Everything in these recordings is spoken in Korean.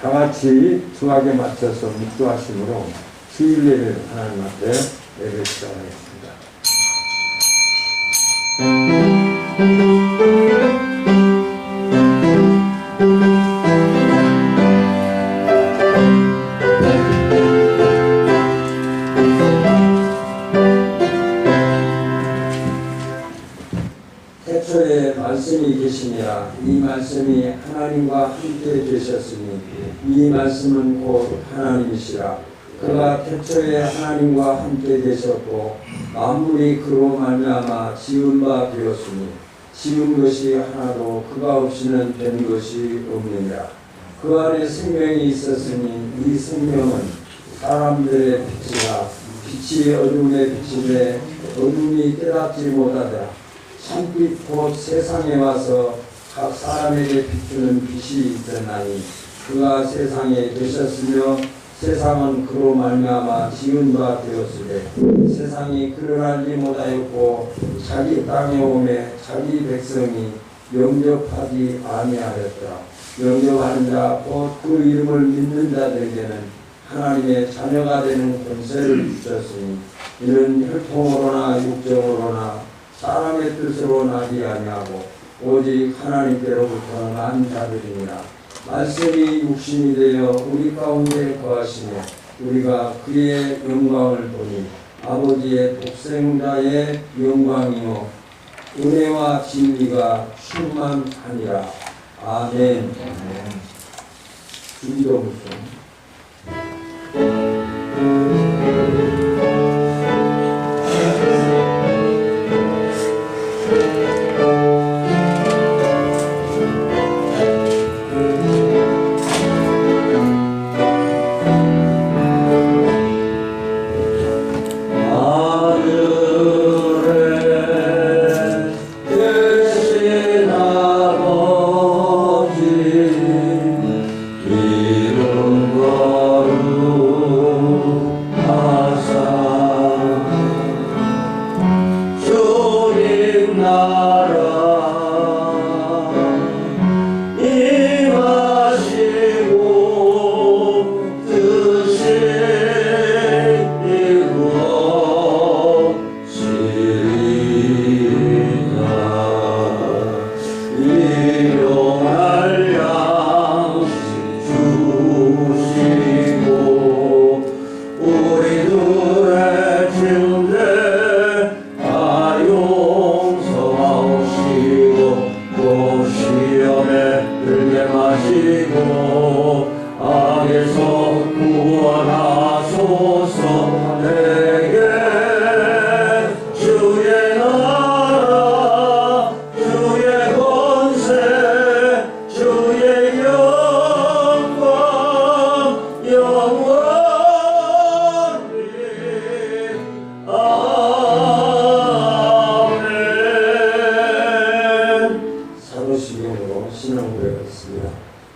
다 같이 중하게 맞춰서 묵주하심으로 주일 예배를 하나님 앞에 예배 시작하겠습니다. 태초에 말씀이 계시니라. 이 말씀이 하나님과 함께 계셨으니 이 말씀은 곧 하나님이시라. 그가 태초에 하나님과 함께 계셨고 만물이 그로 말미암아 지은 바 되었으니 지은 것이 하나도 그가 없이는 된 것이 없느니라. 그 안에 생명이 있었으니 이 생명은 사람들의 빛이라. 빛이 어둠에 비치되 어둠이 깨닫지 못하더라. 참빛 곧 세상에 와서 각 사람에게 비추는 빛이 있었나니 그가 세상에 계셨으며 세상은 그로 말미암아 지은 바 되었으되 세상이 그를 알지 못하였고 자기 땅에 오매 자기 백성이 영접하지 아니하였더라. 영접하는 자 곧 그 이름을 믿는 자들에게는 하나님의 자녀가 되는 권세를 주셨으니 이는 혈통으로나 육정으로나 사람의 뜻으로 나지 아니하고 오직 하나님께로부터 난 자들이니라. 말씀이 육신이 되어 우리 가운데 거하시며 우리가 그의 영광을 보니 아버지의 독생자의 영광이요 은혜와 진리가 충만하니라. 아멘. 기도부터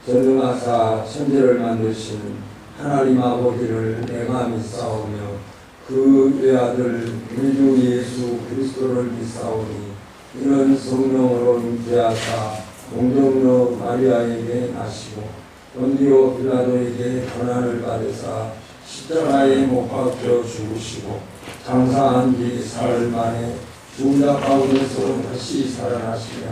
전능하사 천지를 만드신 하나님 아버지를 내가 믿사오며 그 외아들 우리 주 예수 그리스도를 믿사오니 이는 성령으로 잉태하사 동정녀 마리아에게 나시고 본디오 빌라도에게 고난을 받으사 십자가에 못 박혀 죽으시고 장사한 지 사흘 만에 죽은 자 가운데서 다시 살아나시며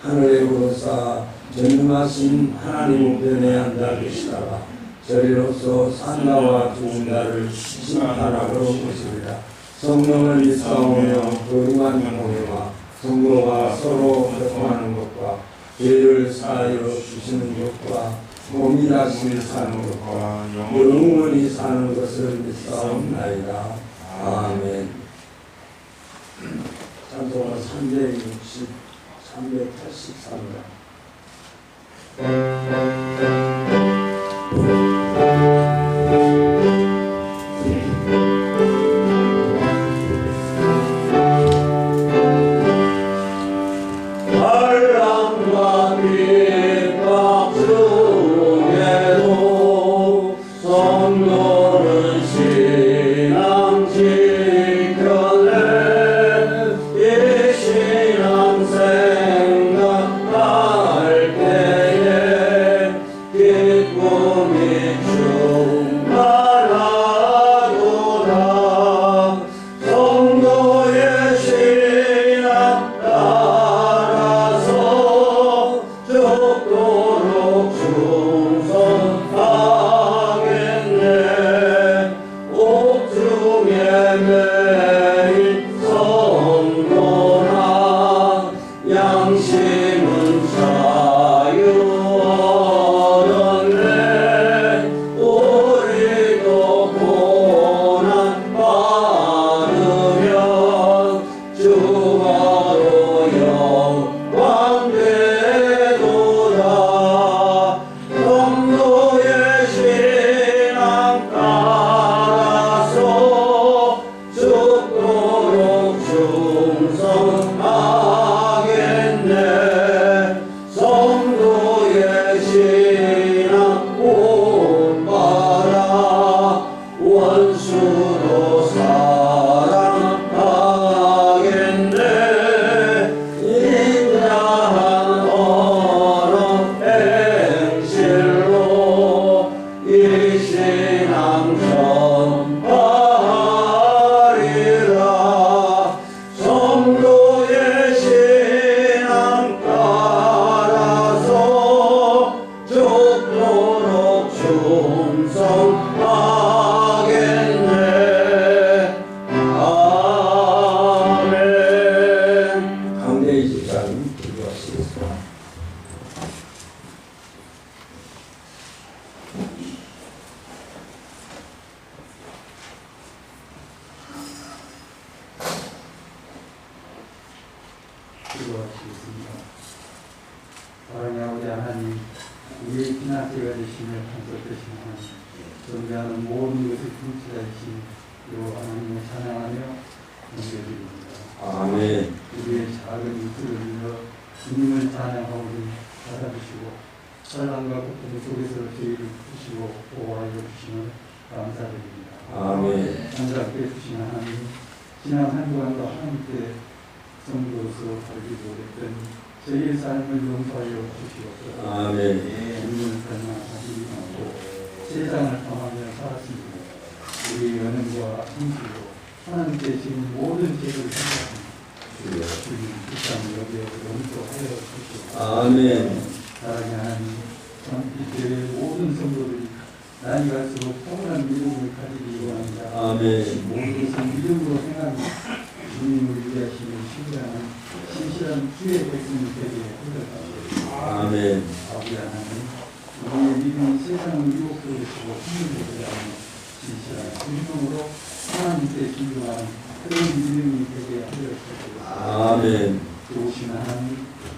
하늘에 오르사 전능하신 하나님 우편에 앉아 계시다가 저리로서 산자와 죽은 자를 심판하러 오시리라. 성령을 믿사오며 거룩한 공회와 성도가 서로 교통하는 것과 죄를 사하여 주시는 것과 몸이 다시 사는 것과 영원히 사는 것을 믿사옵나이다. 아멘. 찬송가 360, 383장. 충만하도다. 성도의 신앙 따라서 죽도록 충성하겠네. 옥중에 매일 선고나 양심은 자유하였네. 우리도 고난 받으면 주와로 영광 되도다. 성도의 신앙 따라서 죽도록 충성하겠네. 성도의 신앙 본받아 원수도 사랑하겠네. 인자한 언어 행실로 이 신앙 전파하리라. 성도의 신앙 따라서 죽도록 충성하겠네. 아멘. 강대희 집사님 기도하시겠습니다. 기도하시겠습니다. 사랑의 아버지 하나님, 우리의 피난처가 되시며 간섭되신 하나님, 존재하는 모든 것을 통치하신 요 하나님을 찬양하며 경배드립니다. 아멘. 우리의 작은 입술을 빌려 주님을 찬양하오니 받아주시고 찬란과 고통 속에서 저희를 주시고 보호하여 주시면 감사드립니다. 아멘. 한자께 주신 하나님, 지난 한 주간도 함께 성도로서 살기 못했던 저희의 삶을 용서하여 주시옵소서. 아멘. 주님을 사랑하지 않고 세상을 통하며 살았습니다. 우리 연행과 성실로 하나님께 지금 모든 죄를 생각합니다. 주님 그 땅을 여기에 용서하여 주시옵소서. 아멘. 사랑의 하나님, 이때의 모든 성도들이 나이 갈수록 평온한 믿음을 가지기 원합니다. 아멘. 모든 것을 믿음으로 행합니다. 주님을 위하시는 신뢰하는 신실한 주의 백성이 되게 하옵소서. 아멘. 아버지 하나님, 우리의 믿음이 세상을 유혹하시고 힘들게 하는 진실한 믿음으로 하나님께 순종하는 그런 믿음이 되게 하옵소서. 아멘. 좋으신 하나님,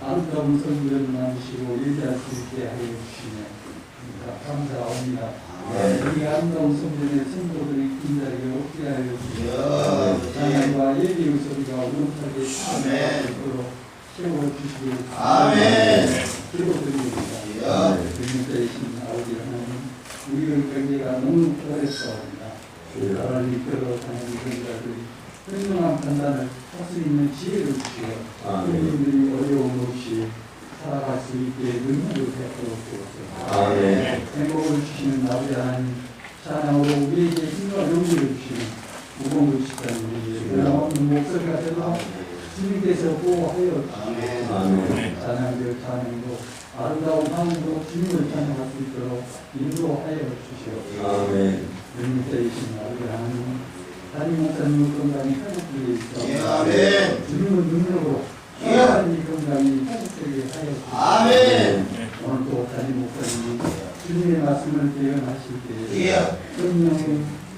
아름다운 성들을 나누시고 예배할 수 있게 하여 주시며 감사합니다. 이 아름다운 성전의 성도들이 군자리에 없게 하여 주시며 찬양과 예배의 소리가 우렁차게 있도록 채워주시길 기도드립니다. 주님께신 아버지 하나님, 우리의 관계가 너무 어렵사옵니다. 나를 이끌어 가는 전자들이 현명한 판단을 할 수 있는 지혜를 주시어 국민들이 어려움 없이 살아갈 수 있게 능력을 베풀어 주옵소서. 아멘. 행복을 주시는 아버지 하나님, 찬양으로 우리에게 힘과 용기를 주시는 무거운 식사는 우리에게 변함없는 목소리가 되도록 주님께서 보호하여 주시옵소서. 아멘. 찬양대로 찬양도 아름다운 마음으로 주님을 찬양할 수 있도록 인도하여 주시옵소서. 아멘. 주님께이신 아버지 하나님, 담임 목사님의 건강이 회복되게 있어 주님의 능력으로 하나님 건강이 회복되게 하여 주시옵소서. 오늘도 담임 목사님이 주님의 말씀을 대언하실 때에 성령의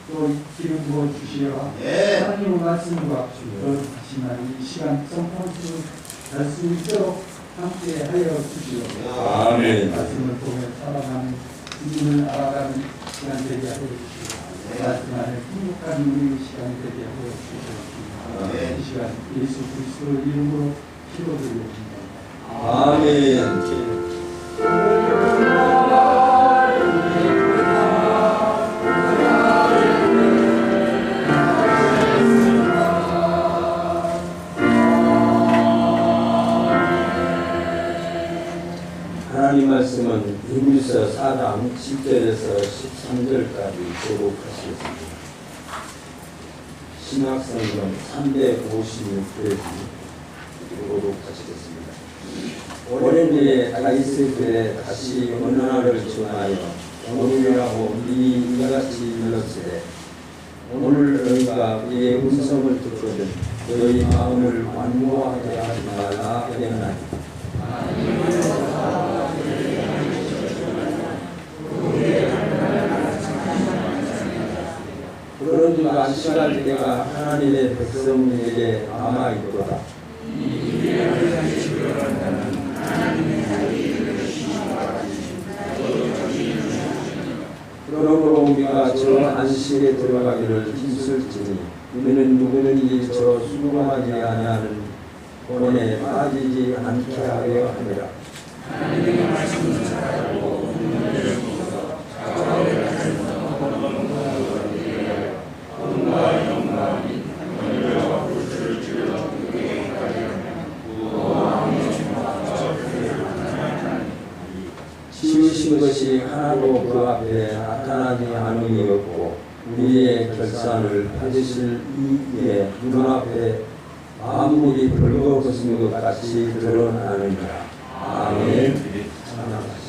또 기름 부어 주시어 하나님의 말씀과 더 다시만 이 시간 성탄수 할 수 있도록 함께 하여 주시옵소서. 아멘. 말씀을 통해 살아가는 주님을 알아가는 시간 되게 하여 주시옵소서. 말씀 안에 행복한 우리의 시간 되게 하여 주시옵소서. 이 시간 예수 그리스도의 이름으로 기도드립니다. 아멘. 하나님 말씀은 히브리서 4장 10절에서 13절까지 교독하시겠습니다. 신학성경 356페이지 교독하시겠습니다. 오랜 뒤에 다윗의 궤에 다시 언어를 전하여 오늘이라고 미리 이같이 일렀으되 오늘 너희가 그의 음성을 듣거든 너희 마음을 완고하게 하지 말라 하였나니 그런즉 안식할 때가 하나님의 백성에게 남아있도다. 그러므로 우리가 저 안식에 들어가기를 힘쓸지니 우리는 누구든지 저 수고하지 아니하는 본에 빠지지 않게 하려 함이라. 하나님의 말씀을 잘하고 오늘을 보서 자화를 하는 영과 영광이 하늘과 불을 주려 그에게까지 지으신 것이 하나도 그 앞에 나타나지 않음이었고 우리의 결산을 받으실 이에 눈앞에 만물이 벌거벗은 것 같이 드러나느니라. 아멘. 찬양하시옵소서.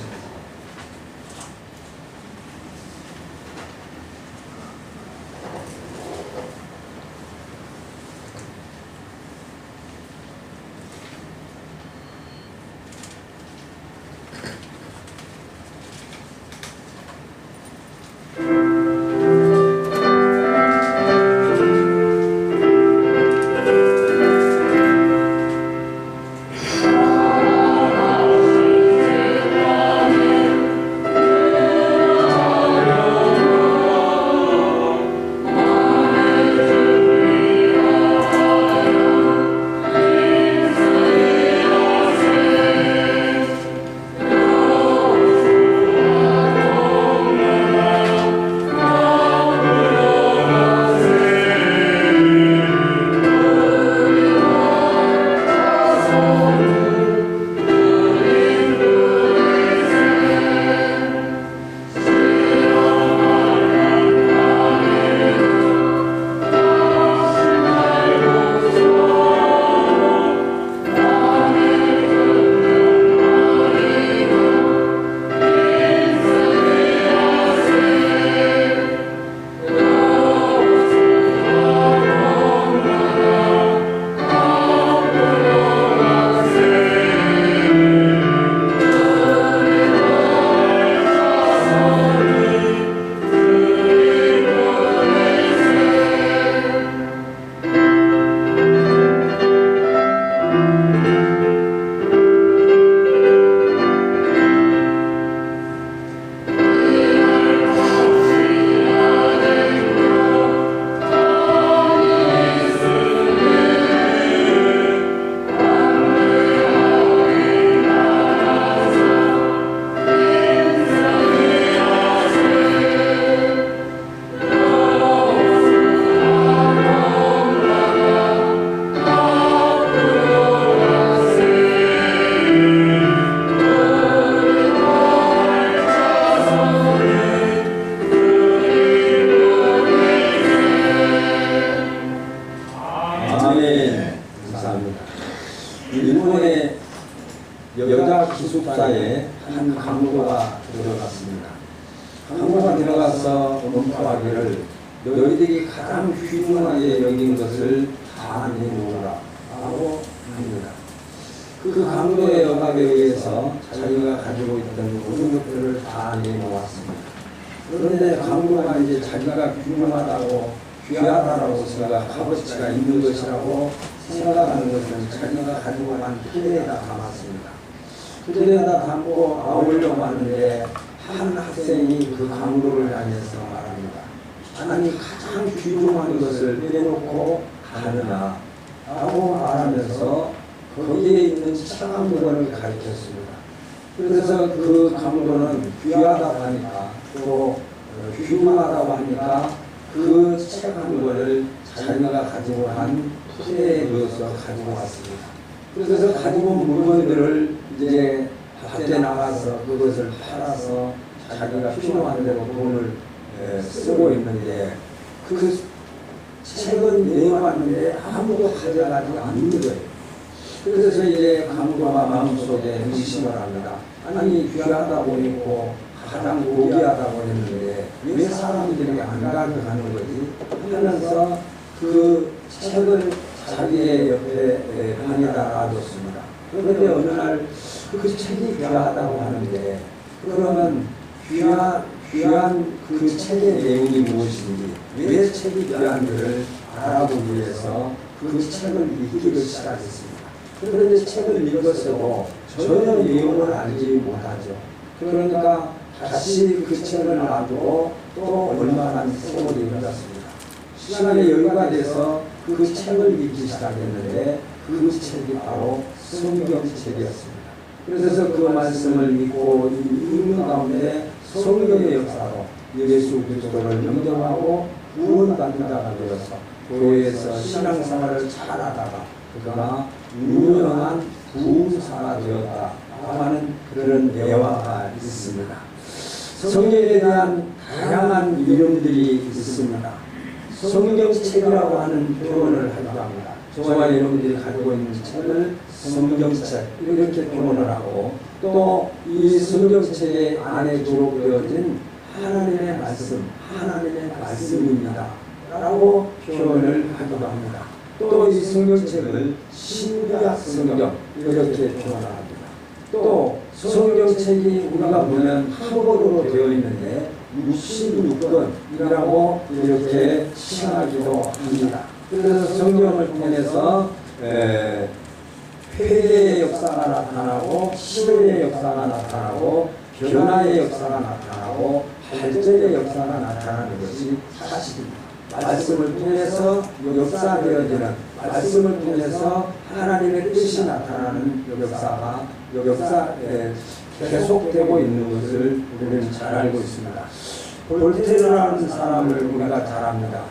일본의 여자 기숙사에 한 강도가 들어갔습니다. 강도가 들어가서 검토하기를 너희들이 가장 휘중하게 여긴 것을 다 내놓으라 라고 합니다. 그 강도의 영합에 의해서 자기가 가지고 있던 모든 것들을 다 내놓았습니다. 그런데 강도가 이제 자기가 균등하다고 귀하다라고 생각, 값어치가 있는 것이라고 생각하는 것은 자기가 가지고 간 틀에다 담았습니다. 틀에다 담고 나오려고 하는데 한 학생이 그 강도를 향해서 말합니다. 아니 가장 귀중한 것을 빼놓고 가느냐 라고 말하면서 거기에 있는 차가운 물건을 가르쳤습니다. 그래서 그 강도는 귀하다고 하니까 또 귀중하다고 하니까 그 차가운 물건을 자기가 가지고 간 틀에 넣어서 가지고 왔습니다. 그래서 가지고 온 물건들을 이제 밖에 나가서 그것을 팔아서 자기가 필요한 대로 돈을 쓰고 있는데 그 책은 내놓았는데 아무도 가져가지 않는 거예요. 그래서 이제 강도가 마음속에 의심을 합니다. 아니 귀하다고 했고 가장 고귀하다고 했는데 왜 사람들이 안 가져가는 거지 하면서 그 책을 자기의 옆에 방에다 놔뒀습니다. 그런데 어느 날 그 책이 귀하다고 하는데 그러면 귀한 그 책의 내용이 무엇인지 왜 책이 귀한지를 알아보기 위해서 그 책을 읽기를 시작했습니다. 그런데 책을 읽었어도 전혀 내용을 알지 못하죠. 그러니까 다시 그 책을 놔두고 또 얼마나 세월이 흘렀습니다. 시간이 여유가 돼서 그 책을 읽기 시작했는데 그 책이 바로 성경책이었습니다. 그래서 그 말씀을 믿고 읽는 가운데 성경의 역사로 예수 그리스도를 영접하고 구원받는 자가 되어서 교회에서 신앙생활을 잘하다가 그가 유명한 부흥사가 되었다고 하는 그런 예화가 있습니다. 성경에 대한 다양한 이름들이 있습니다. 성경책이라고 하는 표현을 하기도 합니다. 저와 여러분들이 가지고 있는 책을 성경책 이렇게 표현을 하고 또 이 성경책의 안에 기록되어진 하나님의 말씀, 하나님의 말씀입니다 라고 표현을 하기도 합니다. 또 이 성경책을 신구약 성경 이렇게 표현을 합니다. 또 성경책이 우리가 보면 한글로 되어 있는데 66권이라고 이렇게 칭하기도 합니다. 그래서 성경을 통해서 회개의 역사가 나타나고 치료의 역사가 나타나고 변화의 역사가 나타나고 발전의 역사가 나타나는 것이 사실입니다. 말씀을 통해서 역사되어지는 말씀을 통해서 하나님의 뜻이 나타나는 역사가 계속되고 있는 것을 우리는 잘 알고 있습니다. 볼테르라는 사람을 우리가 잘 압니다.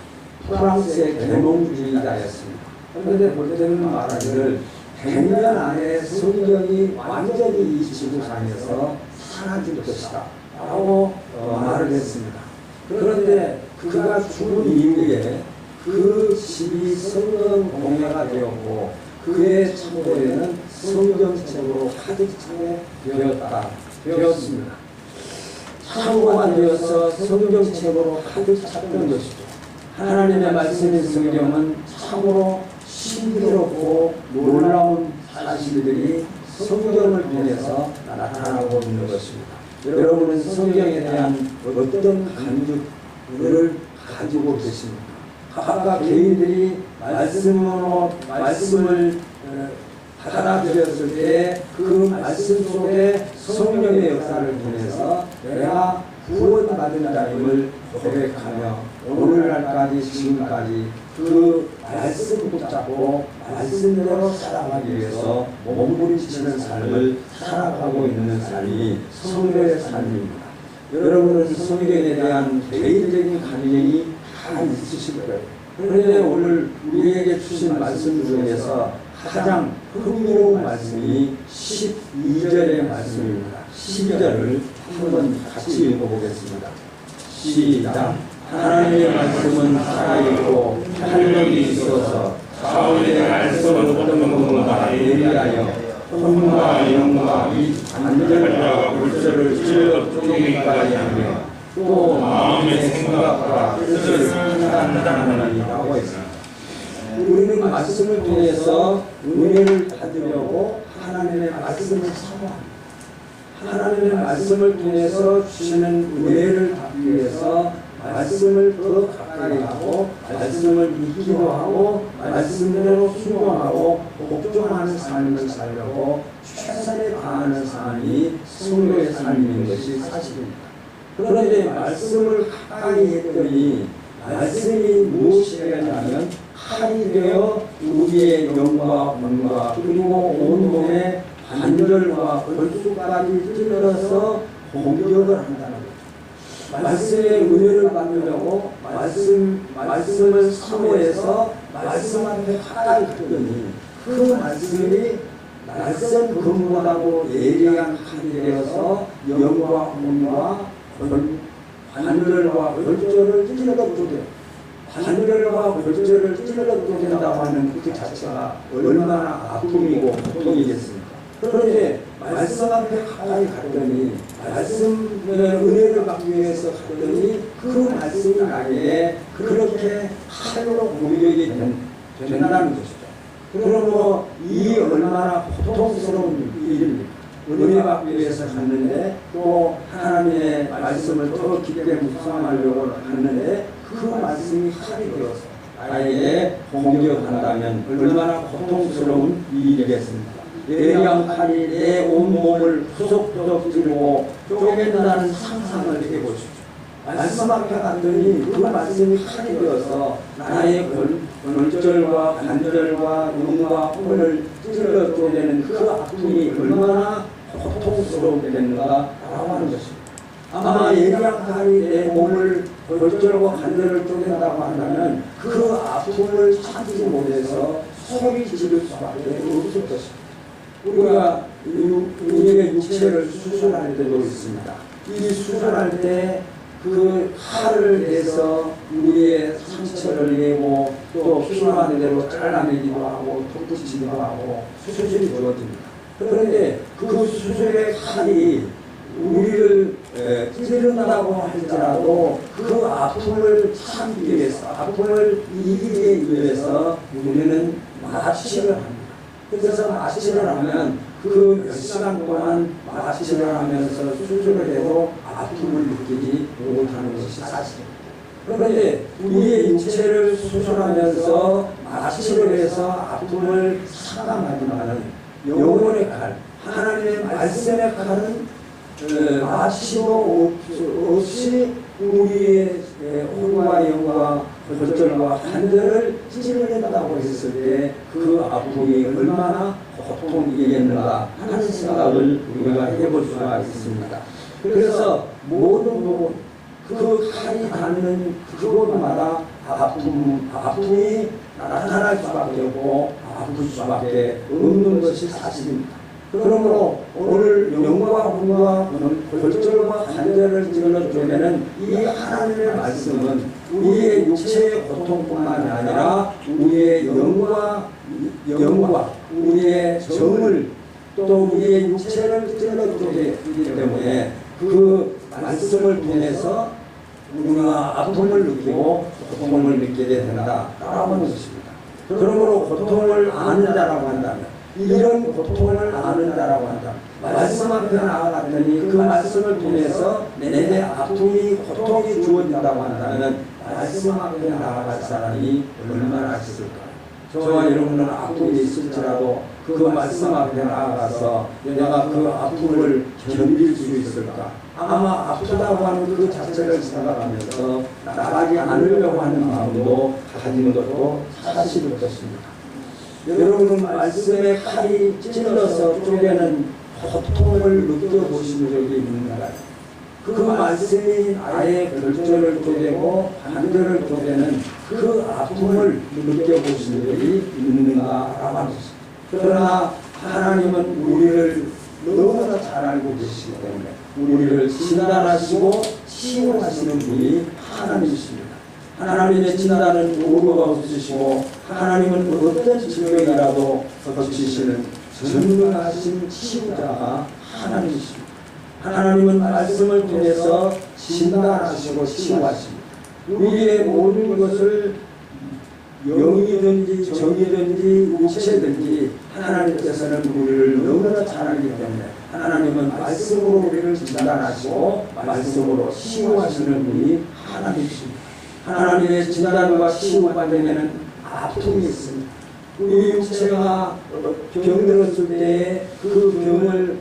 프랑스의 계몽주의자였습니다. 그런데 볼테르는 말하기를 100년 안에 성경이 완전히 이 지구상에서 사라질 것이다 라고 말을 했습니다. 그런데 그가 죽은 이후에 그 집이 성경 공예가 되었고 그의 창고에는 성경책으로 가득 차게 되었습니다. 창고가 되어서 성경책으로 가득 찼던 것이죠. 하나님의 말씀인 성경은 참으로 신비롭고 놀라운 사실들이 성경을 통해서 나타나고 있는 것입니다. 여러분은 성경에 대한 어떤 간증을 가지고 계십니까? 각각 개인들이 말씀을 받아들였을 때 그 말씀 속에 성령의 역사를 통해서 내가 구원받은 자임을 고백하며 오늘날까지 지금까지 그 말씀 붙잡고 말씀대로 살아가기 위해서 몸부림치는 삶을 살아가고 있는 삶이 성도의 삶입니다. 여러분은 성경에 대한 개인적인 감정이 다 있으실 거예요. 그런데 오늘 우리에게 주신 말씀 중에서 가장 흥미로운 말씀이 12절의 말씀입니다. 12절을 한번 같이 읽어보겠습니다. 시작. 하나님의 말씀은 살아있고 활력이 있어서 사울의 말씀을 얻는 것과 예리하여 혼과 영과 이 관절과 골절을 찔러 쪼개기까지 하며 또 마음의 생각과 뜻을 판단하느니라고 했습니다. 우리는 말씀을 통해서 은혜를 받으려고 하나님의 말씀을 사모합니다. 하나님의 말씀을 통해서 주시는 은혜를 받기 위해서 말씀을 더 가까이 하고 말씀을 믿기도 하고 말씀대로 순종하고 복종하는 삶을 살려고 최선을 다하는 삶이 성도의 삶인 것이 사실입니다. 그런데 말씀을 가까이 했더니 말씀이 무엇이냐면 칼이 되어 우리의 영과魂과 그리고 온몸의 관절과 골수까지 찔러서 공격을 한다는 거죠. 말씀의 은혜를 받으려고 말씀을 사모해서 말씀 앞에 가까이 했더니 그 말씀이 날선 검보다도 예리한 칼이 되어서 영과魂과 관절과 골절을 찔러도게 관절과 골절을 찔러도된다고 하는 그 자체가 얼마나 아픔이고 고통이겠습니까? 그런데 말씀 앞에 가까이 갔더니 말씀 은혜를 받기 위해서 갔더니 그 말씀이 나에게 그렇게 칼로 공격이 된다는 것이죠. 그러므로 이 얼마나 고통스러운 일입니까? 은혜 받기 위해서 갔는데 또 하나님의 말씀을 더 깊게 묵상하려고 갔는데 그 말씀이 칼이 되어서 나에게 공격한다면 얼마나 고통스러운 일이겠습니까? 예리한 칼이 내 온몸을 푸석푸석 찌르고 쪼갠다는 상상을 해보십시오. 말씀 앞에 갔더니 그 말씀이 칼이 되어서 나의 골절과 관절과 눈과 혀를 찔러 쪼개는 그 아픔이 얼마나 고통스럽겠는가 라고 하는 것입니다. 아마 예리한 칼이 내 몸을 골절과 관절을 쪼갠다고 한다면 그 아픔을 참지 못해서 소리 지를 수밖에 없을 것입니다. 우리가 우리의 육체를 수술할 때도 있습니다. 이 수술할 때 그 칼을 내서 우리의 상처를 내고 또 필요한 대로 잘라내기도 하고 톡 붙이기도 하고 수술이 되어집니다. 그런데 그 수술의 칼이 우리를 찌른다고 할지라도 그 아픔을 참기 위해서 아픔을 이기기 위해서 우리는 마취를 합니다. 그래서 마취를 하면 그 몇 시간 동안 마취를 하면서 수술을 해도 아픔을 느끼지 못하는 것이 사실입니다. 그런데 우리의 육체를 수술하면서 마취를 해서 아픔을 상감하지만은 영혼의 칼, 하나님의 말씀의 칼은 마취도 없이 우리의 혼과 영과 골절과 관절을 찔러낸다고 했을 때 그 아픔이 얼마나 고통이겠는가 하는 생각을 우리가 해볼 수가 있습니다. 그래서 모든 부분 그 칼이 닿는 그곳마다 아픔이 나타날 수밖에 없고 아플 수밖에 없는 것이 사실입니다. 그러므로 오늘 영과 혼과 골절과 관절을 찔러주면은 이 하나님의 말씀은 우리의 육체의 고통뿐만이 아니라 우리의 영과 우리의 정을 또 우리의 육체를 찔러주기 때문에 그 말씀을 통해서 우리가 아픔을 느끼고 고통을 느끼게 된다라고 하는 것입니다. 그러므로 고통을 아는 자라고 한다면 이런 고통을 아는 자라고 한다. 말씀 앞에 나아갔더니 그 말씀을 통해서 내 아픔이 고통이 주어진다고 한다면 말씀 앞에 나아갈 사람이 얼마나 있을까? 저와 여러분은 아픔이 있을지라도 그 말씀 앞에 나아가서 내가 그 아픔을 견딜 수 있을까? 아마 아프다고 하는 그 자체를 생각하면서 나가지 않으려고 하는 마음도 가진 것도 사실일 것입니다. 여러분은 말씀의 칼이 찔러서 쪼개는 고통을 느껴보신 적이 있는가요? 그 말씀이 아예 골절을 쪼개고 관절을 쪼개는 그 아픔을 느껴보신 적이 있는가라고 하는 것입니다. 그러나 하나님은 우리를 너무나 잘 알고 계시기 때문에 우리를 진단하시고 치유하시는 분이 하나님이십니다. 하나님의 진단은 오류가 없으시고 하나님은 어떤 질병이라도 고치시는 전능하신 치유자가 하나님이십니다. 하나님은 말씀을 통해서 진단하시고 치유하십니다. 우리의 모든 것을 영이든지 정이든지 육체든지 하나님께서는 우리를 너무나 잘 알기 때문에 하나님은 말씀으로 우리를 진단하시고 말씀으로 치유하시는 분이 하나님이십니다. 하나님의 진단과 치유가 되면 아픔이 있습니다. 우리 육체가 병들었을 때 그 병을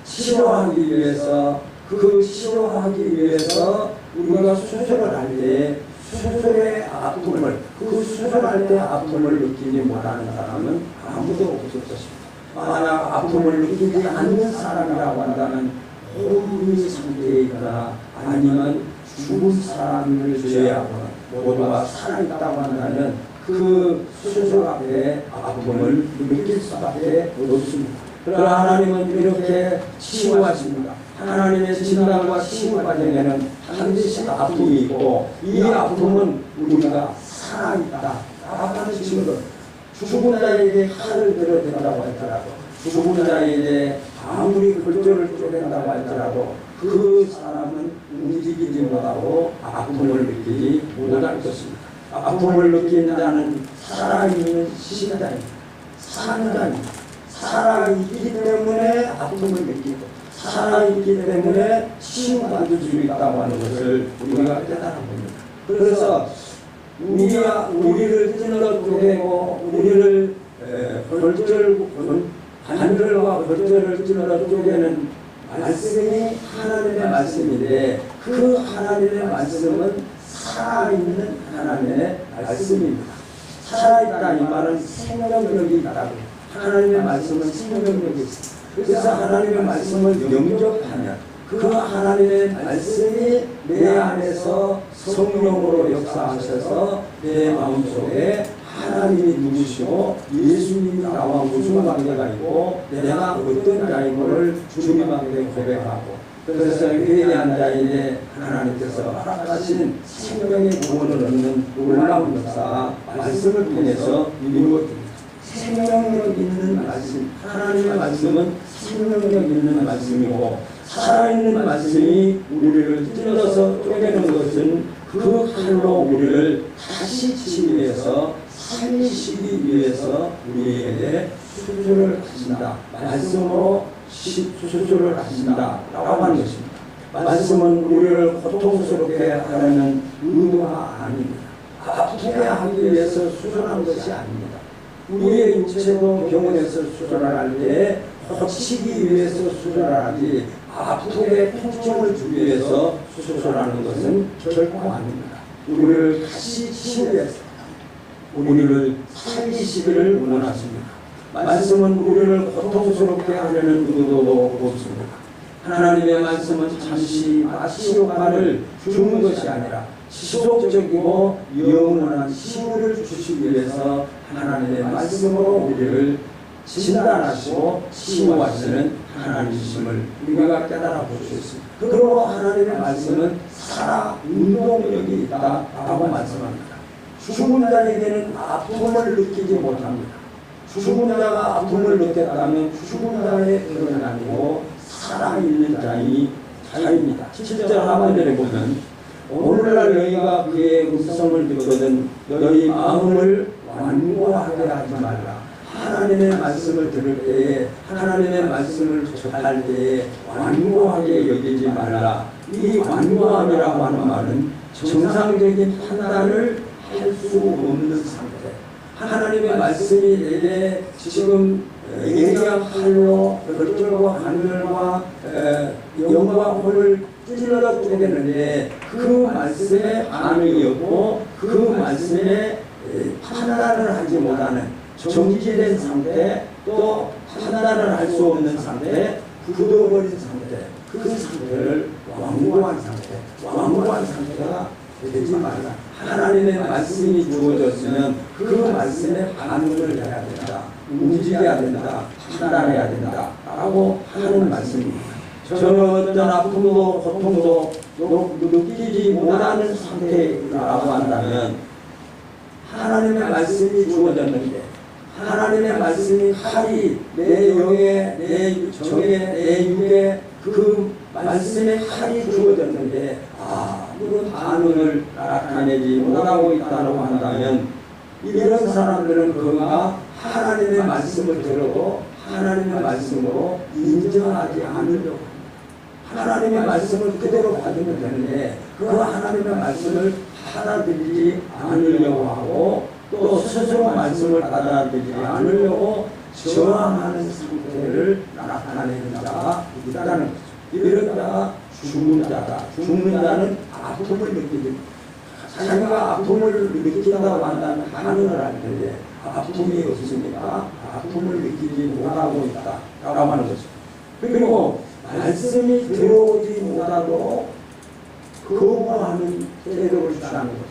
치료하기 위해서 우리가 수술을 할 때 수술의 아픔을 수술할 때 아픔을 느끼지 못하는 사람은 아무도 없을 것입니다. 만약 아픔을 느끼지 않는 사람이라고 한다면 혼미 상태에 있거나 아니면 죽은 사람을 제외하거나 모두가 살아있다고 한다면 그 수술 앞에 아픔을 느낄 수밖에 없습니다. 그러나 하나님은 이렇게 치유하십니다. 하나님의 진단과 치유 과정에는 반드시 아픔이 있고 이 아픔은 우리가 살아있다 라는 증거. 죽은 자에게 칼을 들어댄다고 할지라도 죽은 자에게 아무리 글조를 쪼갠다고 할지라도 그 사람은 움직이지 못하고 아픔을 느끼지 못할 것입니다. 아픔을 느끼는 자는 살아있는 신자입니다. 사는 자입니다. 살아있기 때문에 아픔을 느끼고 살아있기 때문에 치유받을 수 있다고 하는 것을 우리가 깨달아 봅니다. 그래서 우리를 찔러 쪼개고 우리를 관절과 벌절을 찔러 쪼개는 말씀이 하나님의 말씀인데 그 하나님의 말씀은 살아있는 하나님의 말씀입니다. 살아있다 이 말은 생명력이 있다고. 하나님의 말씀은 생명력이 있습니다. 그래서 하나님의 말씀을 영접하면 그 하나님의 말씀이 내 안에서 성령으로 역사하셔서 내 마음속에 하나님이 누구시고 예수님이 나와 무슨 관계가 있고 내가 어떤 자임을 주님한테 고백하고 그래서 회개한 자에게 하나님께서 허락하신 생명의 구원을 얻는 놀라운 역사가 말씀을 통해서 이루어집니다. 생명력 있는 말씀, 하나님의 말씀은 생명력 있는 말씀이고 살아있는 말씀이 우리를 찔러서 쪼개는 것은 그 칼로 우리를 다시 치유해서 살리시기 위해서 우리에게 수술을 하신다. 말씀으로 수술을 하신다 라고 하는 것입니다. 말씀은 우리를 고통스럽게 하려는 의도가 아닙니다. 아프게 하기 위해서 수술한 것이 아닙니다. 우리의 육체도 병원에서 수술을 할 때 고치기 위해서 수술을 하지 아프게 통증을 주기 위해서 수술하는 것은 결코 아닙니다. 우리를 다시 치유해서 우리를 살리시기를 원하십니다. 말씀은 우리를 고통스럽게 하려는 의도도 없습니다. 하나님의 말씀은 잠시 마치 효과를 주는 것이 아니라 지속적이고 영원한 힘을 주시기 위해서 하나님의 말씀으로 우리를 진단하시고 치유하시는 하나님이심을 우리가 깨달아 볼 수 있습니다. 그리고 하나님의 말씀은 살아 운동력이 있다라고 말씀합니다. 죽은 자에게는 아픔을 느끼지 못합니다. 죽은 자가 아픔을 느꼈다면 죽은 자의 그런 아니고 살아있는 자입니다. 7절 하반절에 보면 오늘날 너희가 그의 음성을 듣거든 너희 마음을 완고하게 하지 말라. 하나님의 말씀을 들을 때에 하나님의 말씀을 접할 때에 완고하게 여기지 말라. 이 완고함이라고 하는 말은 정상적인 판단을 할 수 없는 상태. 하나님의 말씀이 내게 지금 예리한 칼로 결절과 관절과 영과 혼을 찔러 쪼개는데 그 말씀에 반응이 없고 그 말씀에 판단을 하지 못하는 정지된 상태, 또 판단을 할 수 없는 상태, 굳어버린 상태, 그 상태를 완고한 상태가 되지 말라. 하나님의 말씀이 주어졌으면 그 말씀에 반응을 해야 된다. 움직여야 된다. 판단해야 된다. 라고 하는 말씀입니다. 저는 어떤 아픔도 고통도 느끼지 못하는 상태라고 한다면 하나님의 말씀이 주어졌는데 하나님의 말씀이 칼이 내 영에, 내 정에, 내 육에 그 말씀의 칼이 주어졌는데 이런 반응을 나타내지 못하고 있다고 한다면 이런 사람들은 그가 하나님의 말씀을 들어도 하나님의 말씀으로 인정하지 않으려고 합니다. 하나님의 말씀을 그대로 받으면 되는데 그 하나님의 말씀을 받아들이지 않으려고 하고 또 스스로 말씀을 받아들이지 않으려고 저항하는 상태를 나타내는 자가 있다는 거죠. 이런 자가 죽은 자다. 죽는 자는 아픔을 느끼지 자기가 아픔을 느낀다고 한다면 반응을 할 텐데 아픔이 없으니까 아픔을 느끼지 못하고 있다라고 하는 거죠. 그리고 말씀이 들어오지 못하도록 거부하는 태도를 취하는 거죠.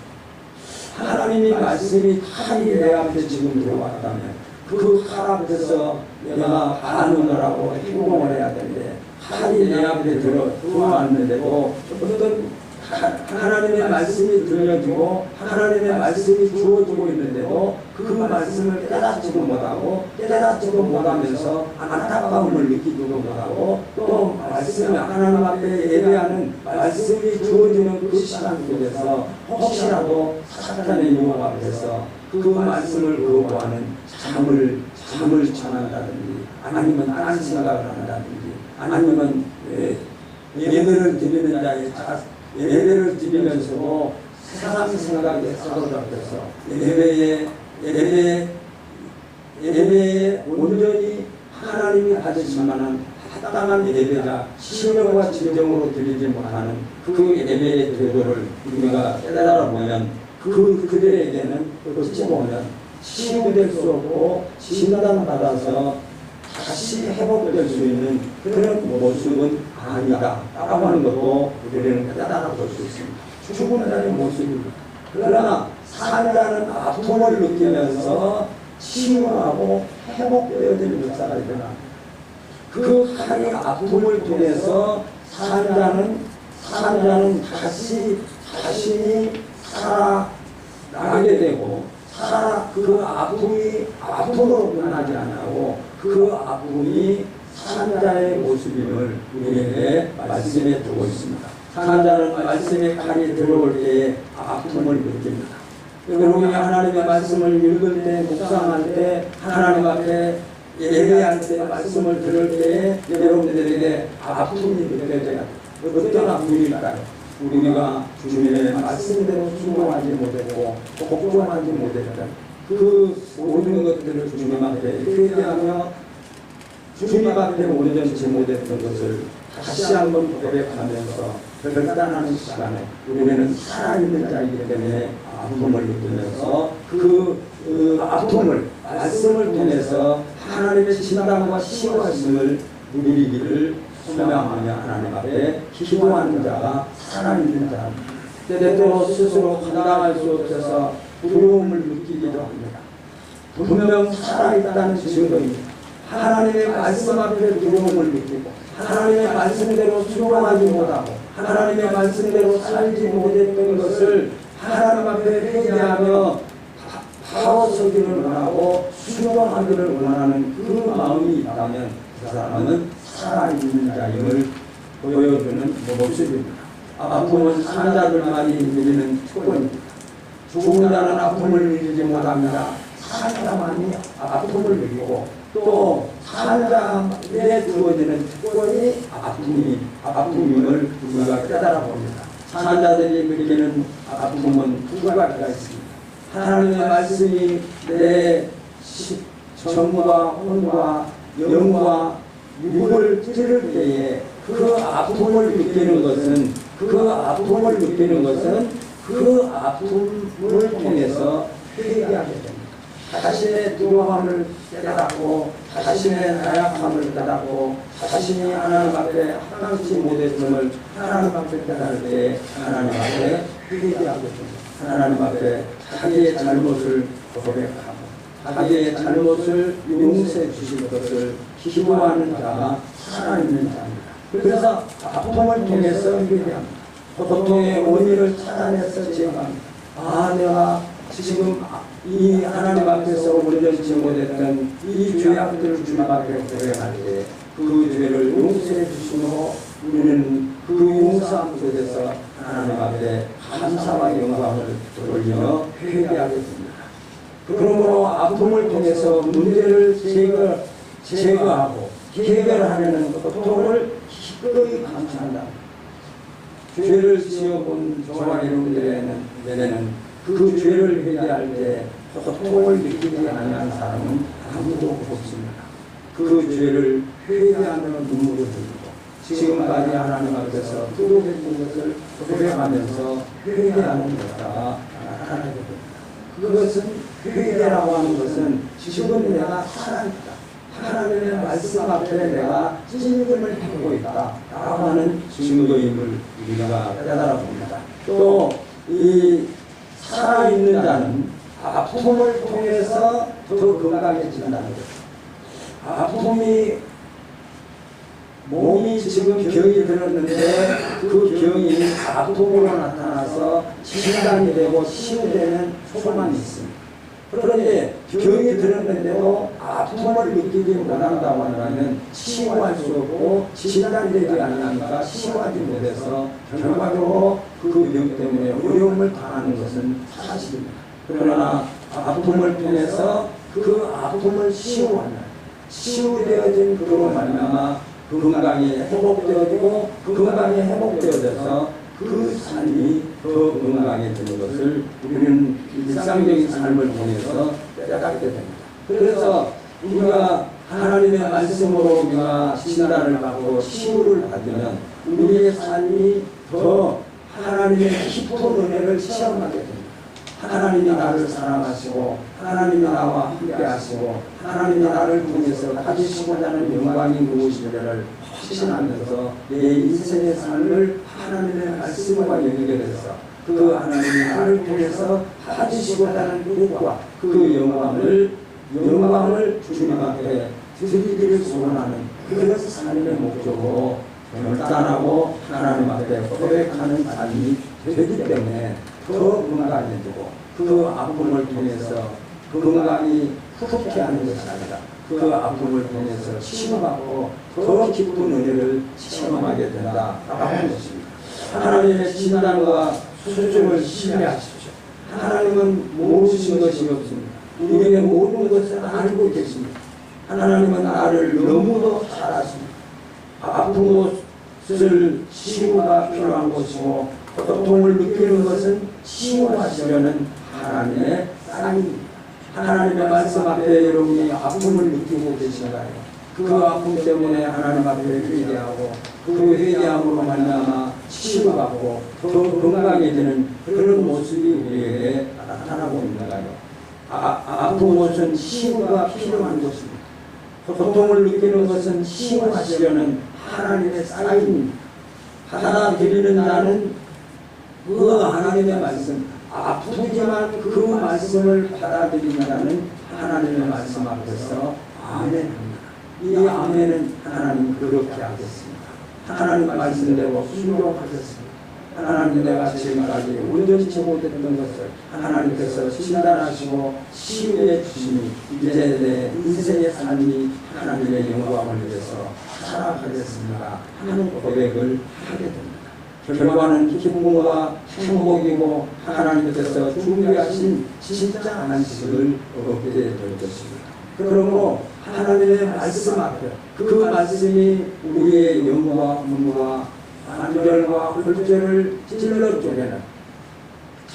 하나님이 말씀이 칼이 내 앞에 지금 들어왔다면 그 칼 앞에서 내가 반응을 하고 행동을 해야 되는데 칼이 내 앞에 들어왔는데도 어떤 하나님의 말씀이 들려지고 하나님의 말씀이 주어지고 있는데도 그 말씀을 깨닫지도 못하고 깨닫지도 못하면서 안타까움을 느끼지도 못하고 또 말씀이 하나님 앞에 예배하는 말씀이 주어지는 그 시간 속에서 혹시라도 사탄의 유혹 앞에서 그 말씀을 거부하는 잠을 청한다든지 아니면 다른 생각을 한다든지 아니면 예배를 드리는 자의 예배를 드리면서도 세상 생각에 사로잡혀서 예배에 온전히 하나님이 받으실 만한 합당한 예배자 신령과 진정으로 드리지 못하는 그 예배의 태도를 우리가 깨달아 보면 그들에게는 어찌 보면 치유될 수 없고 진단받아서 다시 회복될 수 있는 그런 모습은 아니다 라고 하는 것도 우리는 깨달아 볼 수 있습니다. 죽은 자의 모습입니다. 그러나 살자는 아픔을 느끼면서 치유하고 회복되어질 역사가 일어납니다. 그 칼의 아픔을 통해서 살자는 자신이 살아나게 되고 그 아픔이 아픔으로 끝나지 않고 그 아픔이 산자의 모습임을 우리에게 말씀해 주고 있습니다. 산자는 말씀의 칼이 들어올 때에 아픔을 느낍니다. 여러분이 하나님의 말씀을 읽을 때, 묵상할 때, 하나님 앞에 예배할 때, 말씀을 들을 때에 여러분들에게 아픔이 느껴져야 돼요. 어떤 아픔일까요? 우리가 주님의 말씀대로 순종하지 못했고 복종하지 못했던 그 모든 것들을 주님 앞에 회개하며 주님 앞에 온전치 못했던 것을 다시 한번 고백하면서 결단하는 시간에 우리는 살아있는 자이기 때문에 아픔을 느끼면서 그 아픔을 말씀을 통해서 하나님의 진단과 치유하심을 누리기를 소명하며 하나님 앞에 기도하는 자가 살아있는 자입니다. 때때로 스스로 감당할 수 없어서 두려움을 느끼기도 합니다. 분명 살아있다는 증거입니다. 하나님의 말씀 앞에 두려움을 느끼고 하나님의 말씀대로 순종하지 못하고 하나님의 말씀대로 살지 못했던 것을 하나님 앞에 회개하며 바로서기를 원하고 순종하기를 원하는 그 마음이 있다면 그 사람은 살아있는 자임을 보여주는 모습입니다. 아픔은 산자들만이 누리는 특권입니다. 죽은 자는 아픔을 누리지 못합니다. 산자만이 아픔을 누리고 또 산자에 주어지는 특권이 아픔임을 우리가 깨달아 봅니다. 산자들이 느끼는 아픔은 두 가지가 있습니다. 하나님의 말씀이 내 정과 혼과 영과 육을 찌를 때에 그 아픔을 느끼는 것은 그 아픔을 통해서 회개하게 됩니다. 자신의 두려움을 깨닫고 자신의 나약함을 깨닫고 자신이 하나님 앞에 합당치 못했음을 하나님 앞에 깨달을 때 하나님 앞에 회개하게 됩니다. 하나님 앞에 자기의 잘못을 고백하고 자기의 잘못을 용서해 주실 것을 기도하는 자가 살아있는 자입니다. 그래서 아픔을 통해서 회개합니다. 고통의 원인을 찾아내서 제어합니다. 내가 지금 이 하나님 앞에서 온전치 못했던 이 죄악들을 주님 앞에 고백할 때 그 죄를 용서해 주심으로 우리는 그 용서함 속에서 하나님 앞에 감사와 영광을 돌리며 회개하게 됩니다. 그러므로 아픔을 통해서 문제를 제거하고 해결하려는 고통을 기꺼이 감수한다. 죄를 지어본 저와 여러분들에게는 그 죄를 회개할 때 고통을 느끼지 않는 사람은 아무도 없습니다. 그 죄를 회개하며 눈물을 흘리고 지금까지 하나님 앞에서 뚫어진 것을 고백하면서 회개하는 역사가 나타나게 됩니다. 그것은 회개라고 하는 것은 지금 내가 살아있다. 하나님의 말씀 앞에 내가 찔림을 하고 있다 라고 하는 증거임을 우리가 깨달아 봅니다. 또 이 살아있는 자는 아픔을 통해서 더 건강해진다는 거죠. 아픔이 몸이 지금 병이 들었는데 그 병이 아픔으로 나타나서 진단이 되고 치유되는 소망이 있습니다. 그런데 병이 들었는데도 아픔을 느끼지 못한다고 한다면 치유할 수 없고 진단되지 않으니까 치유하지 못해서 결과적으로 그 병 때문에 어려움을 당하는 것은 사실입니다. 그러나 아픔을 통해서 그 아픔을 치유되어진 그로 말미암아 건강이 회복되어지고 건강이 회복되어져서 그 삶이 더 건강해지는 것을 우리는 일상적인 삶을 통해서 깨닫게 됩니다. 그래서 우리가 하나님의 말씀으로 우리가 진단을 받고 치유를 받으면 우리의 삶이 더 하나님의 깊은 은혜를 체험하게 됩니다. 하나님이 나를 사랑하시고 하나님이 나와 함께 하시고 하나님이 나를 통해서 가지시고자 하는 영광이 무엇인지를 확신하면서 내 인생의 삶을 하나님의 말씀과 연결해서 그 하나님이 나를 통해서 가지시고자 하는 뜻과 그 영광을 주님 앞에 드리기를 소원하는 그런 삶의 목적으로 결단하고 하나님 앞에 고백하는 삶이 되기 때문에 더 건강해지고 그 아픔을 통해서 건강이 후퇴하는 것이 아니라 그 아픔을 통해서 치유받고 더 깊은 은혜를 체험하게 된다라고 하는 것입니다. 하나님의 진단과 수준을 신뢰하십시오. 하나님은 모르신 것이 없습니다. 우리의 모든 것을 알고 계십니다. 하나님은 나를 너무도 잘 아십니다. 아픈 것을 치유가 필요한 것이고 고통을 느끼는 것은 치유하시려는 하나님의 사인입니다. 하나님의 말씀 앞에 여러분이 아픔을 느끼고 계신가요? 그 아픔 때문에 하나님 앞에 회개하고 그 회개함으로 말미암아 치유받고 더 건강해지는 그런 모습이 우리에게 나타나고 있는가요? 아픈 것은 치유가 필요한 것입니다. 고통을 느끼는 것은 치유하시려는 하나님의 사인입니다. 하나 드리는 나는 그 하나님의 말씀, 아프지만 그 말씀을 받아들인다는 하나님의 말씀 앞에서 아멘합니다. 이 아멘은 하나님 그렇게 하겠습니다. 하나님 말씀대로 순종하겠습니다. 하나님 내가 지금까지 온전치 못했던 것을 하나님께서 진단하시고 치유해 주시니 이제 내 인생의 삶이 하나님의 영광을 위해서 살아가겠습니다 하는 고백을 하게 됩니다. 결과는 기쁨과 행복이고 하나님께서 준비하신 진짜 안식을 얻게 될 것입니다. 그러므로 하나님의 말씀 앞에 그 말씀이 우리의 영과 분과 관절과 홀절을 찔러 쪼개는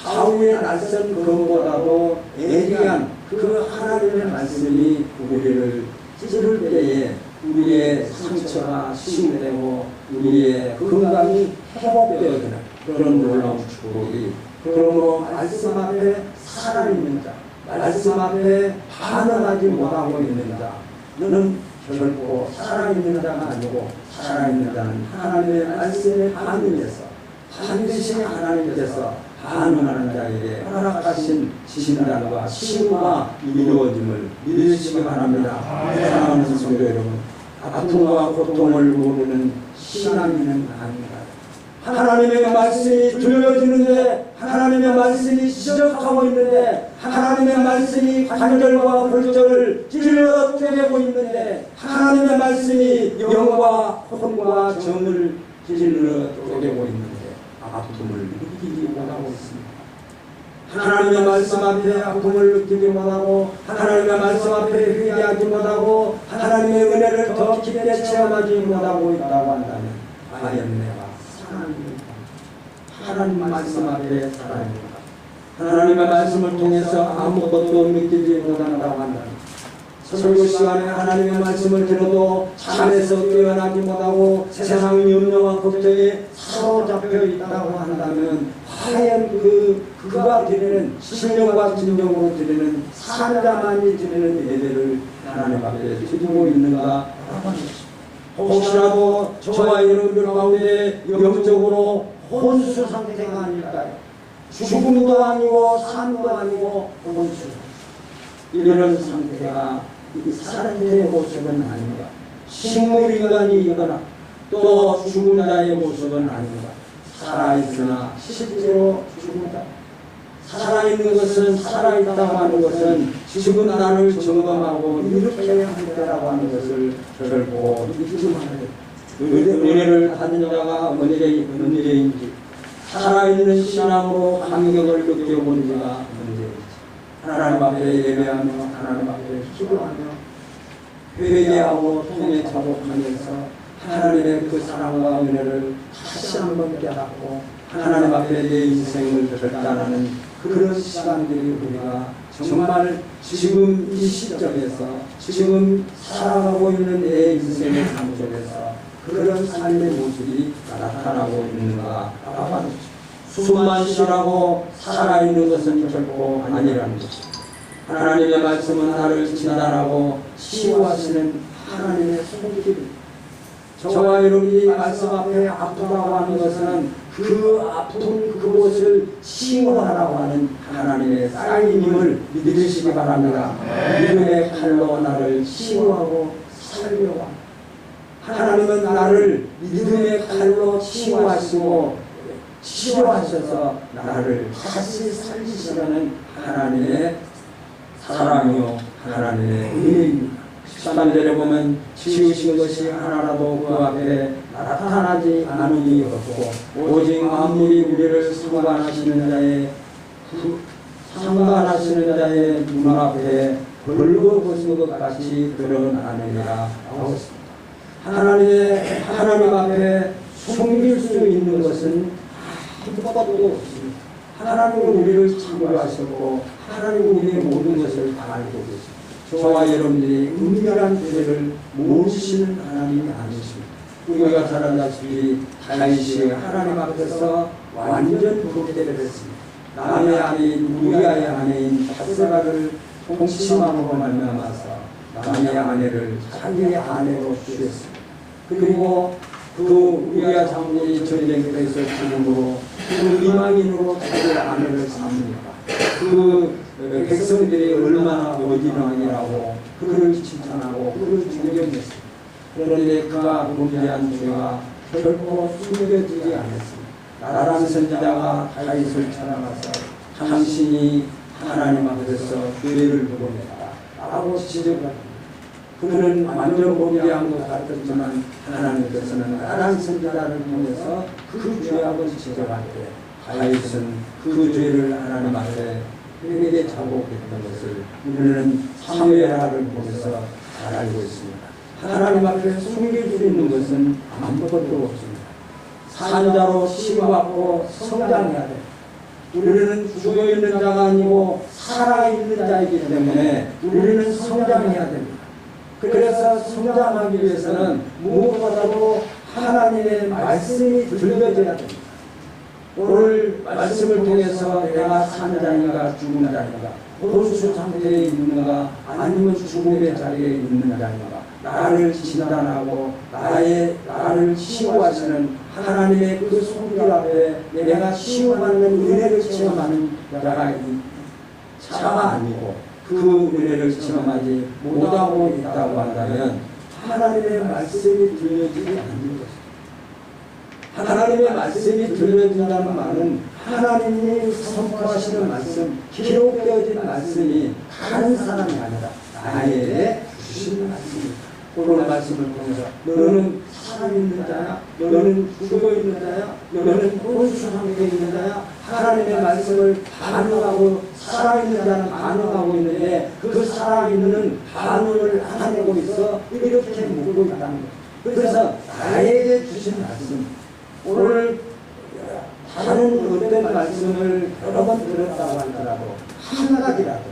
좌우의 낯선 검보다도 예리한 그 하나님의 말씀이 우리를 찌를 때에 우리의 상처가 치유되고 우리의 건강이 회복되어지는 그런 놀라운 축복이 그러므로 말씀 앞에 살아있는 자 말씀 앞에 반응하지 못하고 있는 자 너는 결코 살아있는 자가 아니고 살아있는 자는 하나님의 말씀에 반응해서 반드시 하나님께서 반응하는 자에게 허락하신 진단과 치유가 이루어짐을 믿으시기 바랍니다. 사랑하는 성도 여러분, 아픔과 고통을 모르는 신앙인은 아닙니다. 하나님의 말씀이 들려지는데 하나님의 말씀이 지적하고 있는데 하나님의 말씀이 관절과 골절을 찔러 쪼개고 있는데 하나님의 말씀이 영과 혼과 정을 찔러 쪼개고 있는데 아픔을 느끼지 못하고 있습니다. 하나님의 말씀 앞에 아픔을 느끼지 못하고 하나님의 말씀 앞에 회개하지 못하고 하나님의 은혜를 더 깊게 체험하지 못하고 있다고 한다면 과연 내가 사랑입니다. 하나님 말씀 앞에 살아입니다. 하나님의 말씀을 통해서 아무것도 느끼지 못한다고 한다면 설교 시간에 하나님의 말씀을 들어도 잠에서 깨어나지 못하고 세상의 염려와 걱정에 사로잡혀 있다고 한다면 과연 그가 드리는 신령과 진정으로 드리는 산자만이 드리는 예배를 하나님 앞에 드리고 있는가 하는 것입니다. 혹시라도 저와 여러분들 가운데 영적으로 혼수 상태가 아닐까요? 죽음도 아니고 삶도 아니고 온수. 이런 상태가 이 사람의 모습은 아닌가. 식물인간이거나 또 죽은 자의 모습은 아닌가. 살아있으나 실제로 죽은다. 살아있는 것은, 살아있다고 하는 것은 지금 나를 점검하고 이렇게 해야 할 때라고 하는 것을 결코 잊지 말아야 돼. 은혜를 받는 자가 언제인지, 살아있는 신앙으로 감격을 느껴본지가 언제인지, 하나님 앞에 예배하며 하나님 앞에 기도하며 회개하고 통해 자복하면서 하나님의 그 사랑과 은혜를 다시 한번 깨닫고 하나님 앞에 내 인생을 결단하는 그런 시간들이 우리가 정말 지금 이 시점에서 지금 살아가고 있는 내 인생의 삶 속에서 그런 삶의 모습이 나타나고 있는가 라고 하는 것입니다. 숨만 쉬라고 살아있는 것은 결코 아니라는 것입니다. 하나님의 말씀은 나를 진단하고 치유하시는 하나님의 손길입니다. 저와 여러분이 말씀 앞에 아프다고 하는 것은 그 아픈 그곳을 치유하라고 하는 하나님의 사인임을 믿으시기 바랍니다. 믿음의 칼로 나를 치유하고 살려와. 하나님은 나를 믿음의 칼로 치유하시고 치료하셔서 나를 다시 살리시려는 하나님의 사랑이요 하나님의 은혜입니다. 13절에 보면 지으신 것이 하나라도 그 앞에 나타나지 않음이 없고 오직 만물이 우리를 상관하시는 자의 눈앞에 벌거벗은 것 같이 드러나느니라 하고 있습니다. 하나님 앞에 숨길 수 있는 것은 아무것도 없습니다. 하나님은 우리를 창조하셨고 하나님은 우리의 모든 것을 다 알고 계십니다. 저와 여러분들이 은밀한 죄를 모르시는 하나님이 아니십니다. 우리가 잘 알다시피 다윗이 하나님 앞에서 완전 부패를 했습니다. 남의 아내인 우리아의 아내인 밧세바를 통치함으로 말미암아서 남의 아내를 자기의 아내로 취했습니다. 그리고 그 우리아 장군이 전쟁터에서 죽음으로 그 이방인으로 자기의 아내를 삼습니다. 그 백성들이 얼마나 어디나이라고 그를 칭찬하고 그를 존경했습니다. 그런데 그가 범죄한 죄가 결코 숨겨지지 않았습니다. 나단 선지자가 다윗을 찾아가서 당신이 하나님 앞에서 죄를 범했다 라고 지적합니다. 그는 완전 범죄한 것 같았지만 하나님께서는 나단 선지자를 통해서 그 죄악을 지적할 때 다윗은 그 죄를 하나님 앞에 회개 자복했던 것을 우리는 사무엘하를 보면서 잘 알고 있습니다. 하나님 앞에 숨길 수 있는 것은 아무것도 없습니다. 산자로 치유받고 성장해야 돼. 우리는 죽어있는 자가 아니고 살아있는 자이기 때문에 우리는 성장해야 됩니다. 그래서 성장하기 위해서는 무엇보다도 하나님의 말씀이 들려져야 됩니다. 오늘 말씀을 통해서 내가 산 자인가 죽은 자인가 혼수 상태에 있는가 아니면 죽음의 자리에 있는 자인가 나를 진단하고 나를 치유하시는 하나님의 그 손길 앞에 내가 치유받는 은혜를 체험하는 자가 아니고 그 은혜를 체험하지 못하고 있다고 한다면 하나님의 말씀이 들려지지 않는 것입니다. 하나님의 말씀이 들려진다는 말은 하나님이 선포하시는 말씀, 기록되어진 말씀이 다른 사람이 아니라 나에게 주시는 말씀입니다. 오늘 말씀을 통해서 너는 살아있는 자야, 너는 죽어있는 자야, 너는 혼수 상태에 있는 자야. 하나님의 말씀을 반응하고 살아있는 자는 반응하고 있는데 그 살아있는 반응을 안 하고 있어 이렇게 묻고 있다는 거예요. 그래서 나에게 주신 말씀, 오늘 다른 어떤 말씀을 여러 번 들었다고 하더라도 한 가지라도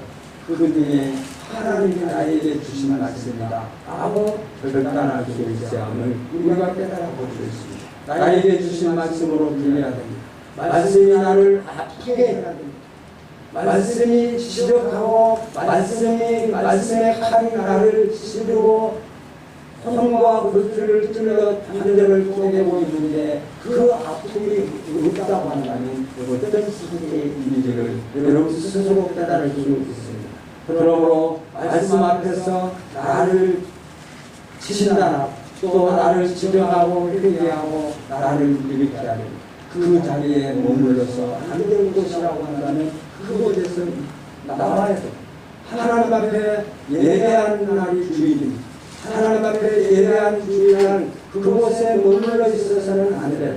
그 중에 하나님이 나에게 주신 말씀이다 라고 결단할 수 있음을 우리가 깨달아 볼 수 있습니다. 나에게 주신 말씀으로 들려야 됩니다. 말씀이 나를 아프게 해야 됩니다. 말씀이 지적하고 말씀의 칼이 나를 찌르고 손과 겉을 찔러 관절을 쪼개고 있는데 그 아픔이 없다고 한다면 어떤 상태의 일인지를 여러분 스스로 깨달을 수 있습니다. 그러므로 말씀 앞에서 나를 치신다, 또 나를 지적하고 회개하고 나를 일으켜야 됩니다. 그 자리에 머물러서 안 되는 것이라고 한다면 그곳에서 나와야 됩니다. 하나님 앞에 예배하는 날이 주일입니다. 하나님 앞에 예배하는 주일날 그곳에 머물러 있어서는 안 돼.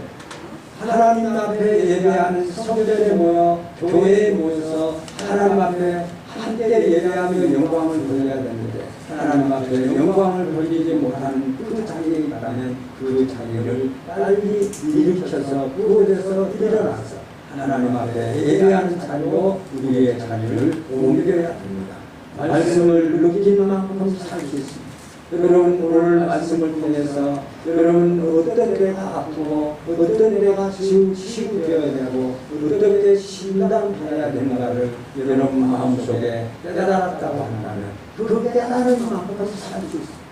하나님 앞에 예배하는 성전에 모여 교회에 모여서 하나님 앞에 함께 예배하며 영광을 돌려야 되는데 하나님 앞에 영광을 돌리지 못하는 그 자리에 있다면 그 자리를 빨리 일으켜서 그곳에서 일어나서 하나님 앞에 예배하는 자리로 우리의 자리를 옮겨야 됩니다. 말씀을 느낀 만큼 살 수 있습니다. 여러분 오늘 말씀을 통해서 여러분 어떤 데가 아프고 어떤 데가 치유되어야 되고 어떻게 신당해야 되는가를 여러분 마음속에 깨달았다고 한다면 그 깨달은 만큼 살 수 있습니다.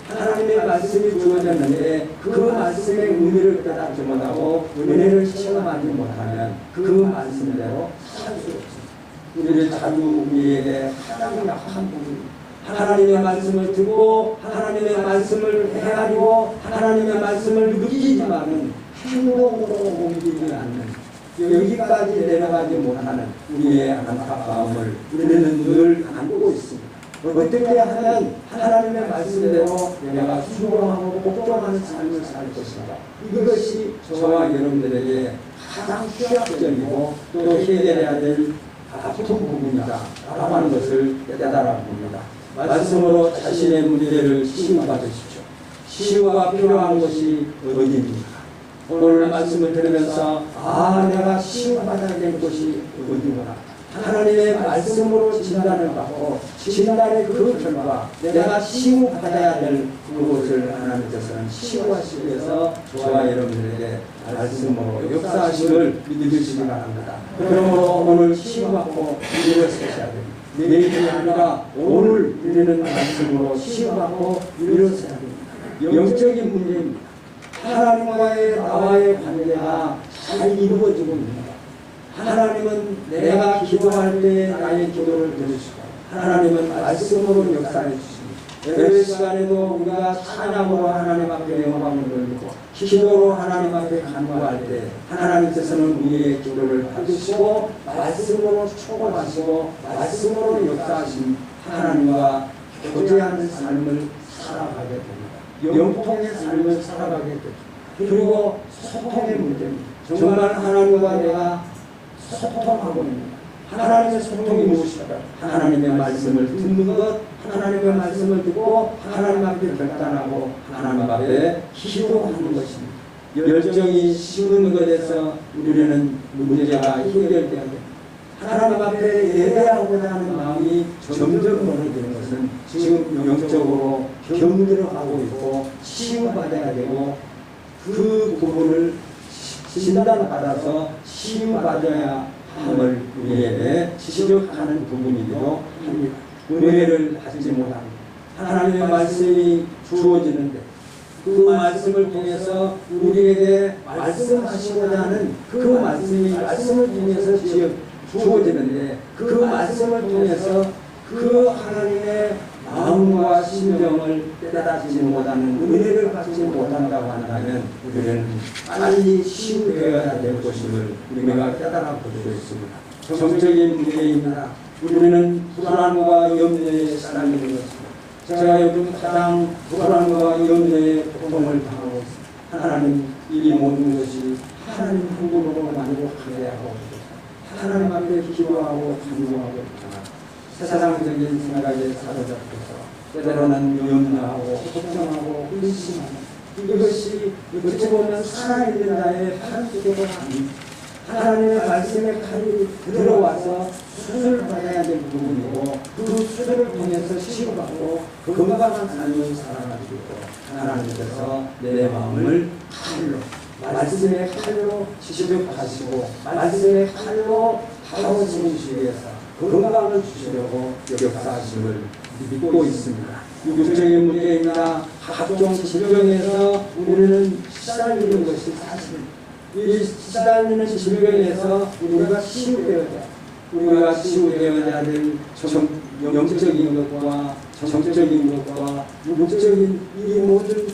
하나님의 말씀이 주어졌는데 그 말씀의 의미를 깨닫지 못하고 은혜를 체험하지 못하면 그 말씀대로 살 수 없습니다. 우리를 자주 우리에게 가장 약한 부분입니다. 하나님의 말씀을 듣고 하나님의 말씀을 헤아리고 하나님의 말씀을 느끼지만은 행동으로 옮기지 않는 여기까지 내려가지 못하는 우리의 안타까움을 우리는 늘 안고 있습니다. 어떻게 하면 하나님의 말씀대로 내가 순종하고 복종하는 삶을 살 것인가. 이것이 저와 여러분들에게 가장 취약적이고 또 해결해야 될 아픈 부분이다 라고 하는 것을 깨달아 봅니다. 말씀으로 자신의 문제를 치유받으십시오. 치유가 필요한 것이 어디입니까? 오늘 말씀을 들으면서 내가 치유받아야 될 것이 어디구나. 하나님의 말씀으로 진단을 받고 진단의 그 결과 내가 치유받아야 될 그것을 하나님께서는 치유하시기 위해서 저와 여러분들에게 말씀으로 역사하심을 믿으시기 바랍니다. 그러므로 오늘 치유받고 일어서셔야 됩니다. 내일이 아니라 오늘 우리는 말씀으로 치유받고 일어서야 됩니다. 영적인 문제입니다. 하나님과의 나와의 관계가 잘 이루어지고 있습니다. 하나님은 내가 기도할 때 나의 기도를 들으시고 하나님은 말씀으로 역사해 주십니다. 예배 시간에도 우리가 찬양으로 하나님 앞에 영광을 돌리고 기도로 하나님 앞에 간구할 때 하나님께서는 우리의 기도를 받으시고 말씀으로 축복하시고 말씀으로 역사하신 하나님과 교제하는 삶을 살아가게 됩니다. 영통의 삶을 살아가게 됩니다. 그리고 소통의 문제입니다. 정말 하나님과 내가 소통하고 있는 하나님의 소통이 무엇일까? 하나님의 말씀을 듣는 것, 하나님의 말씀을 듣고 하나님 앞에 결단하고 하나님 앞에 기도하는 것입니다. 열정이 식은 것에서 우리는 문제가 해결되어야 됩니다. 하나님 앞에 예배하고자 하는 마음이 점점 멀어지는 것은 지금 영적으로 병들어가고 있고 치유받아야 되고 그 부분을 진단받아서 치유받아야 함을 우리에게 지적하는 부분이기도 합니다. 은혜를 받지 못합니다. 하나님의 말씀이 주어지는데 그 말씀을 통해서 우리에게 말씀하시고자 하는 그 말씀이 말씀을 통해서 주어지는데 그 말씀을 통해서 그 하나님의 마음과 심정을 깨닫지 못하는 은혜를 받지 못한다고 한다면 우리는 빨리 치유되어야 될 것임을 우리가 깨달아 볼 수 있습니다. 정적인 문제입니다. 우리는 불안과 염려에 사람이 되는 것입니다. 제가 요즘 가장 불안과 염려에 고통을 당하고 있습니다. 하나님 이 모든 것이 하나님 부분으로 만족하게 하고 하나님 앞에 기도하고 간구하고 있잖아. 세상적인 생각에 사로잡혀서 때로는 염려하고 걱정하고 의심하는 이것이 어찌 보면 살아있는 자의 판결도 아닌 하나님의 말씀의 칼이 들어와서 수술을 받아야 될 부분이고 그 수술을 통해서 치유받고 건강한 삶을 살아가지고 하나님께서 내 마음을 칼로 말씀의 칼로 지적하시고 말씀의 칼로 다루시기 위해서 건강을 주시려고 역사하심을 믿고 있습니다. 육적인 문제이나 각종 질병에서 우리는 시달리는 것이 사실입니다. 이 시달리는 질병에서 우리가 치유되어야 될 영적인 것과 정적인 것과 육적인 이 모든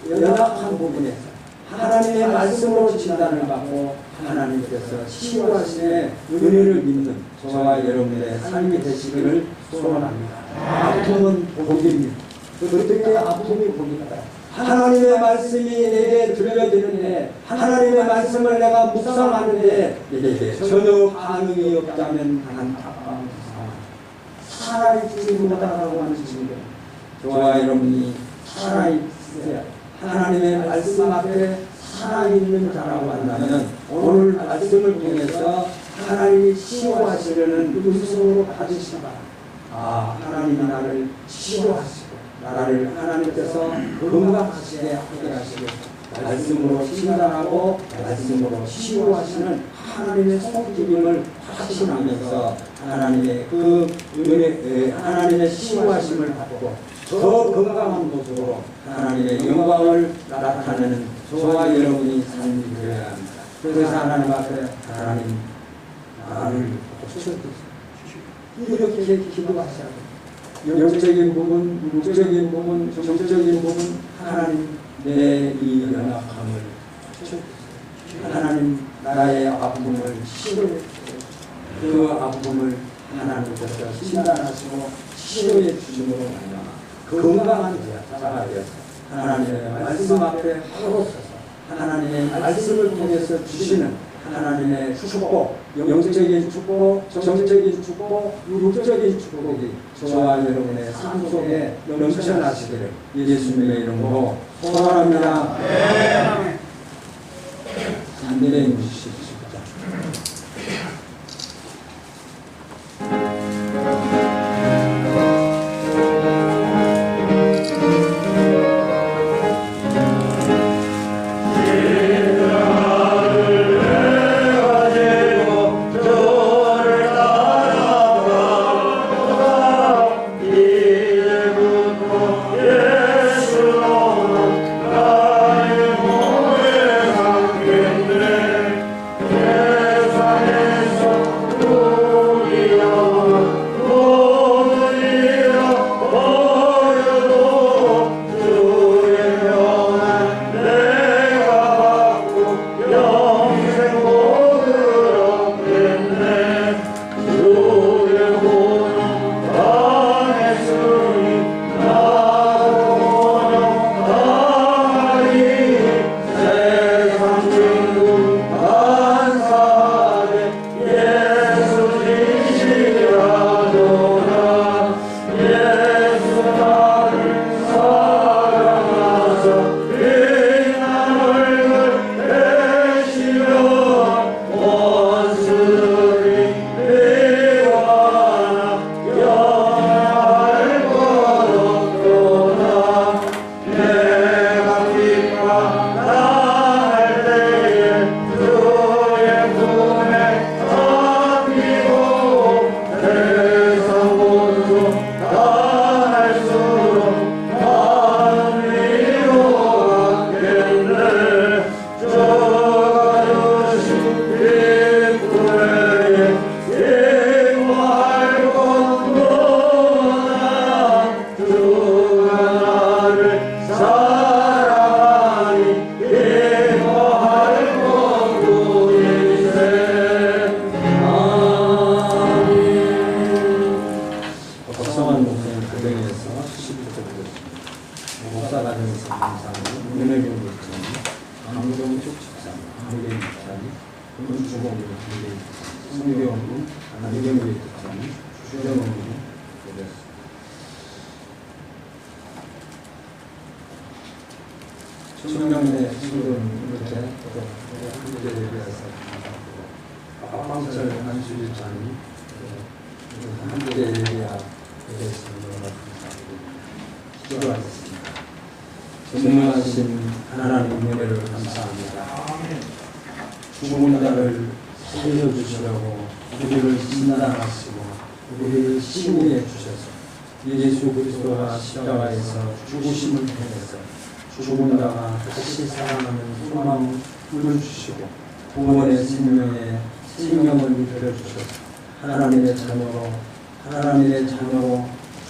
연약한 부분에서 하나님의 말씀으로 진단을 받고 하나님께서 치유하심의 은혜를 믿는 저와 여러분의 삶이 되시기를 소원합니다. 아픔은 복입니다. 어떻게 아픔이 복입니다. 하나님의 말씀이 내게 들려지는데 하나님의 말씀을 내가 묵상하는데 내게 전혀 반응이 없다면 안타까운 상황. 살아있지 못하다고 하는 증거. 저와 여러분이 살아있어야 하나님의 말씀 앞에 살아있는 자라고 한다면 오늘 말씀을 통해서 하나님이 치유하시려는 음성으로 받으시기 바랍니다. 하나님이 나를 치유하시고 나를 하나님께서 건강하시게 하게 하시고 말씀으로 진단하고 말씀으로 치유하시는 하나님의 손길임을 확신하면서 하나님의 그 은혜, 하나님의 치유하심을 받고 더 건강한 모습으로 하나님의 영광을 나타내는 저와 여러분이 삶이 되어야 합니다. 그래서 하나님 앞에 하나님 나를 고쳐주세요. 이렇게 기도하셔야 합니다. 영적인 부분, 육적인 부분, 정적인 부분 하나님 내 이 연약함을 고쳐주세요. 하나님 나의 아픔을 치료해 주세요. 그 아픔을 하나님께서 진단하시고 치료해 주심으로 말미암아 건강한 자가 되어서 하나님의 말씀 앞에 하루 서서 하나님의 말씀을 통해서 주시는 하나님의 축복, 영적인 축복, 정적인 축복, 육적인 축복이 저와 여러분의 삶 속에 넘쳐나시기를 예수님의 이름으로 소원합니다. 안내해 주십시오. 청명대 친구는 이렇게 함께 예배해서 박광철 안수일장이 함께 예배하겠습니다. 기도하겠습니다. 전능하신 하나님 은혜를 감사합니다. 죽은 자를 살려주시려고 우리를 진단하시고 우리를 시인해 주셔서 예수 그리스도가 십자가에서 죽으심을 통해서 죽은다가 다시 살아나는 소망을 주시고 구원의 생명에 생명을 입혀 주셔서 하나님의 자녀로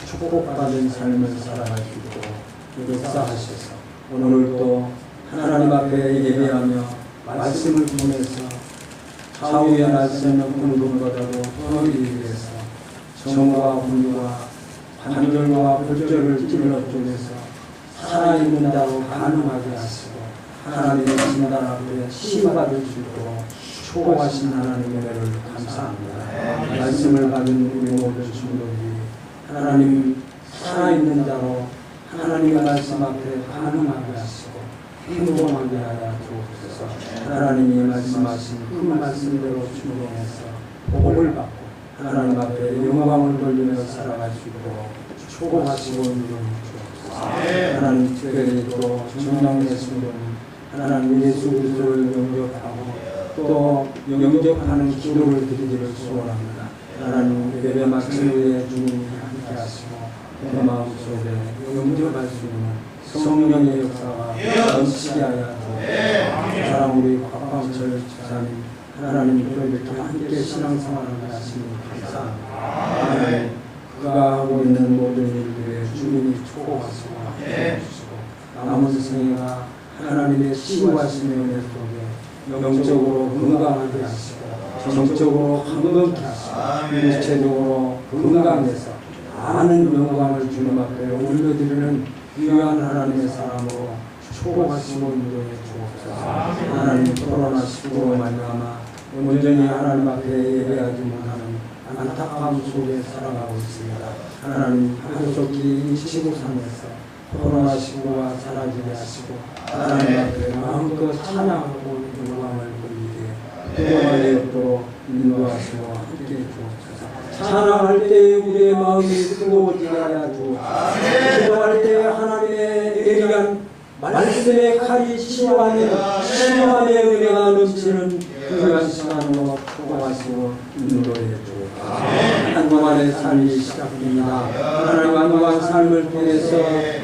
축복받은 삶을 살아갈 수 있도록 역사하셔서 오늘도 하나님 앞에 예배하며 말씀을 통해서 좌우에 날새는 군금보다도 더 위해서 정과 훈과 관절과 골절을 찔러 쪼개서 살아있는 자로 가능하게 하시고 하나님의 진단 앞에 치유받을 수 있도록 초고하신 하나님의 은혜를 감사합니다. 말씀을 받은 우리 모든 성도들이 하나님 살아있는 자로 하나님의 말씀 앞에 가능하게 하시고 행동하게 하여 주옵소서. 하나님이 말씀하신 그 말씀대로 순종해서 복을 받고 하나님 앞에 영광을 돌리며 살아갈 수 있도록 초고하시고 인도해 주옵소서. 하나님 특별히 또 정령의 성도는 하나님 예수 그리스도를 영접하고 또 영접하는 기도를 드리기를 소원합니다. 하나님 예배 마친 후에 주님이 함께 하시고 그 마음속에 영접할 수 있는 성령의 역사가 넘치게 하여 주옵소서. 사랑 우리 곽광철 집사님 하나님도 이렇게 함께 신앙생활을 하시니 감사합니다. 하나님 그가 하고 있는 모든 일들에 주님이 초고하시고 해주시고 남은 생애가 하나님의 치유하심의 은혜 속에 영적으로 건강하게 하시고 정적으로 강건케 하시고 육체적으로 건강해서 많은 영광을 주님 앞에 올려드리는 귀한 하나님의 사람으로 초고하시고 인도해 주옵소서. 하나님 코로나19로 말미암아 온전히 하나님 앞에 예배하지 못하는 안타까움 속에 살아가고 있습니다. 하나님 하루속히 이 지구상에서 코로나19가 사라지게 하시고 하나님 앞에 마음껏 찬양하고 영광을 돌리게 영광되었도록 인도하시고 함께해 주옵소서. 찬양할 때 우리의 마음이 뜨거워지게 하여 주옵소서. 기도할 때 하나님의 예리한 말씀의 칼이 치유하는 치유함의 은혜가 넘치는 귀한 시간으로 축복하시고 인도해 주옵소서. 한동안의 삶이 시작됩니다. 하나님 한동안 삶을 통해서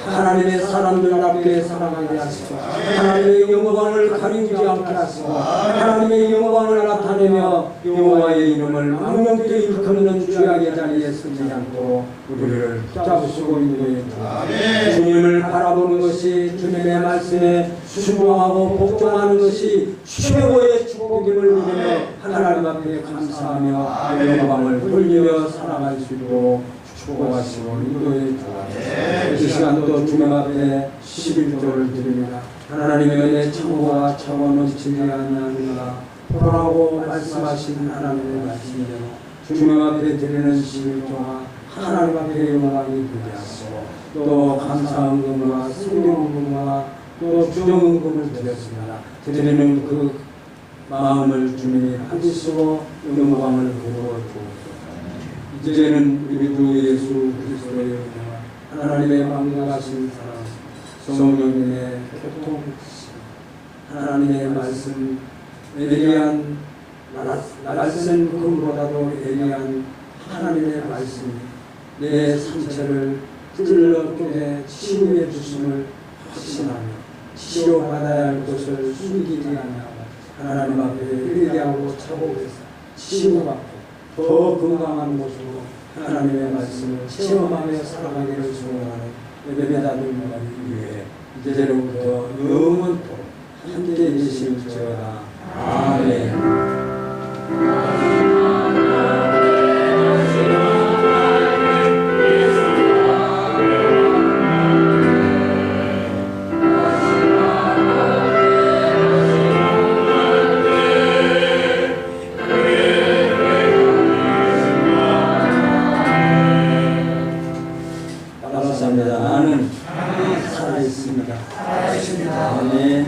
하나님의 사람들답게 살아가게 하시고 하나님의 영광을 가리우지 않게 하시고 하나님의 영광을 나타내며 여호와의 이름을 망령되이 일컫는 주약의 자리에 서지 않도록 우리를 붙잡으시고 인도해 주옵소서. 주님을 바라보는 것이 주님의 말씀에 순종하고 복종하는 것이 최고의 축복임을 믿으며 하나님 앞에 감사하며 영광을 돌리며 살아갈 수 있도록 축복하시고 인도해 주옵소서. 이 시간도 주님 앞에 11조를 드립니다. 하나님의 은혜 창고가 차고 넘치지 아니하느니라 보라고 말씀하신 하나님의 말씀대로 주님 앞에 드리는 11조가 하나님 앞에 영광이 되게 하시고 또 감사헌금과 성경헌금과 또 주정헌금을 드렸습니다. 드리는 그 마음을 주님이 받으시고 영광을 베풀어 주옵소서. 이제는 우리 주 예수 그리스도의 은혜와 하나님의 만나가신 사랑 성령님의 교통 하나님의 말씀 예리한 날쌘 금보다도 예리한 하나님의 말씀이 내 상처를 찔러 쪼개 치유해 주심을 확신하며 치료받아야 할 것을 숨기지 아니하고 하나님 앞에 회개하고 차고해서 치유받고 더 건강한 모습으로 하나님의 말씀을 체험하며 살아가기를 소원하는 예배자들만을 위해 이제로부터 영원토록 함께 계실지어다. 아멘. 나는 살아있습니다. 아멘.